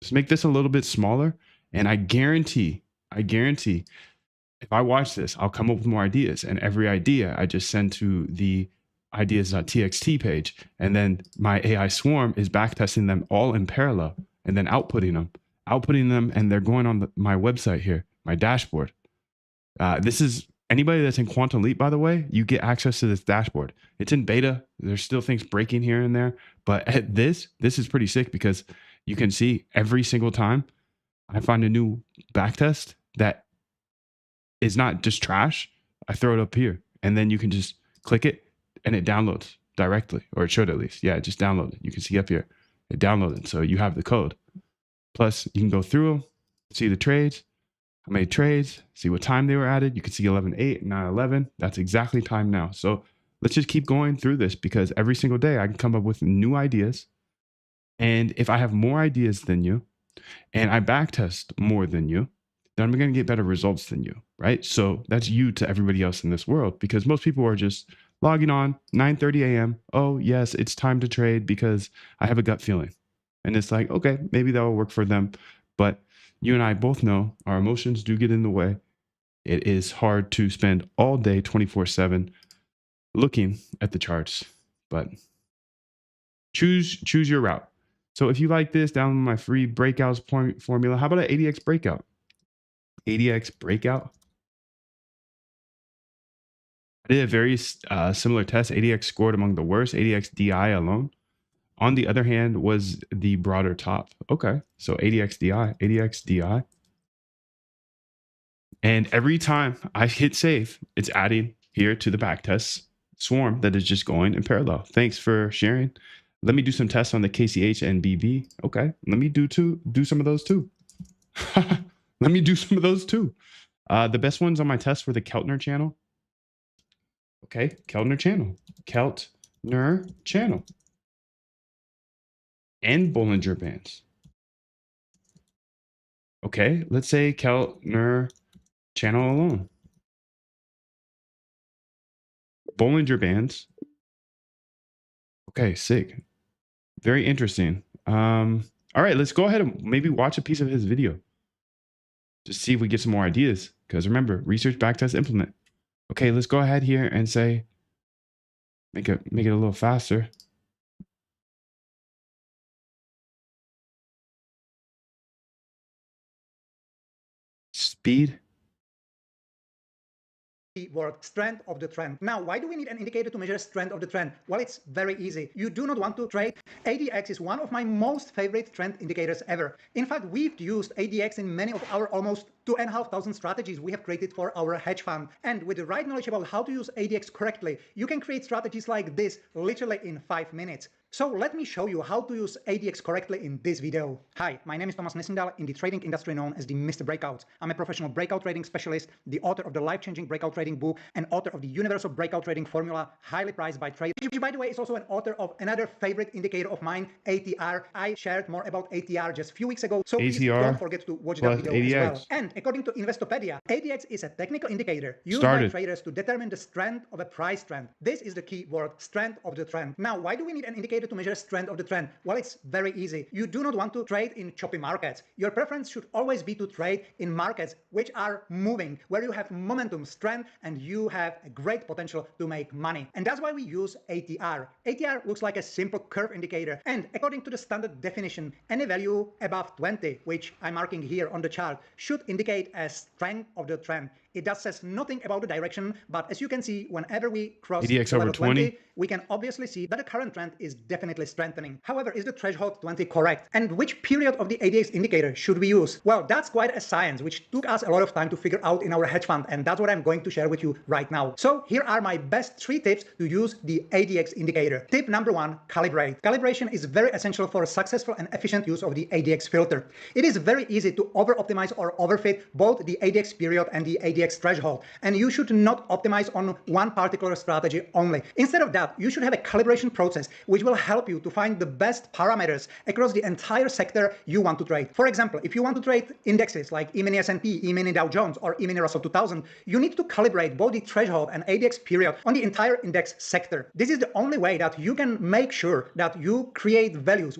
Just make this a little bit smaller, and I guarantee, if I watch this, I'll come up with more ideas. And every idea I just send to the ideas.txt page. And then my AI swarm is backtesting them all in parallel and then outputting them. And they're going on my website here, my dashboard. This is anybody that's in Quantum Leap, by the way, you get access to this dashboard. It's in beta. There's still things breaking here and there. But at this is pretty sick because you can see every single time I find a new backtest that is not just trash, I throw it up here. And then you can just click it and it downloads directly, or it should at least. Yeah, just download it. You can see up here, it downloaded. So you have the code. Plus, you can go through them, see the trades, how many trades, see what time they were added. You can see 11:08, 9:11. That's exactly time now. So let's just keep going through this because every single day I can come up with new ideas. And if I have more ideas than you and I backtest more than you, then I'm going to get better results than you, right? So that's you to everybody else in this world, because most people are just logging on 9:30 a.m. Oh, yes, it's time to trade because I have a gut feeling. And it's like, okay, maybe that will work for them. But you and I both know our emotions do get in the way. It is hard to spend all day 24/7 looking at the charts, but choose your route. So if you like this, download my free breakouts formula. How about an ADX breakout? ADX breakout. I did a very similar test. ADX scored among the worst. ADX DI alone, on the other hand, was the broader top. Okay, so ADX DI. And every time I hit save, it's adding here to the backtest swarm that is just going in parallel. Thanks for sharing. Let me do some tests on the KCH and BB. Okay, let me do some of those too. Let me do some of those too. The best ones on my test were the Keltner channel. Okay, Keltner channel. And Bollinger Bands. Okay, let's say Keltner channel alone. Bollinger Bands. Okay, sick. Very interesting. All right, let's go ahead and maybe watch a piece of his video. Just see if we get some more ideas. Because remember, research, backtest, implement. Okay, let's go ahead here and say, make it a little faster. Speed. Keyword strength of the trend. Now, why do we need an indicator to measure strength of the trend? Well, it's very easy. You do not want to trade. ADX is one of my most favorite trend indicators ever. In fact, we've used ADX in many of our almost 2,500 strategies we have created for our hedge fund. And with the right knowledge about how to use ADX correctly, you can create strategies like this literally in 5 minutes. So let me show you how to use ADX correctly in this video. Hi, my name is Thomas Nissendal, in the trading industry known as the Mr. Breakout. I'm a professional breakout trading specialist, the author of the life-changing breakout trading book, and author of the universal breakout trading formula, highly prized by traders. Which, by the way, is also an author of another favorite indicator of mine, ATR. I shared more about ATR just a few weeks ago, so please don't forget to watch that video as well. And according to Investopedia, ADX is a technical indicator used by traders to determine the strength of a price trend. This is the key word, strength of the trend. Now, why do we need an indicator to measure strength of the trend? Well, it's very easy. You do not want to trade in choppy markets. Your preference should always be to trade in markets which are moving, where you have momentum, strength, and you have a great potential to make money. And that's why we use ATR. ATR looks like a simple curve indicator, and according to the standard definition, any value above 20, which I'm marking here on the chart, should indicate a strength of the trend. It just says nothing about the direction, but as you can see, whenever we cross ADX level 20, we can obviously see that the current trend is definitely strengthening. However, is the threshold 20 correct? And which period of the ADX indicator should we use? Well, that's quite a science, which took us a lot of time to figure out in our hedge fund, and that's what I'm going to share with you right now. So here are my best 3 tips to use the ADX indicator. Tip number 1, calibrate. Calibration is very essential for a successful and efficient use of the ADX filter. It is very easy to over-optimize or overfit both the ADX period and the ADX threshold, and you should not optimize on one particular strategy only. Instead of that, you should have a calibration process which will help you to find the best parameters across the entire sector you want to trade. For example, if you want to trade indexes like E-mini S&P, E-mini Dow Jones, or E-mini Russell 2000, you need to calibrate both the threshold and ADX period on the entire index sector. This is the only way that you can make sure that you create values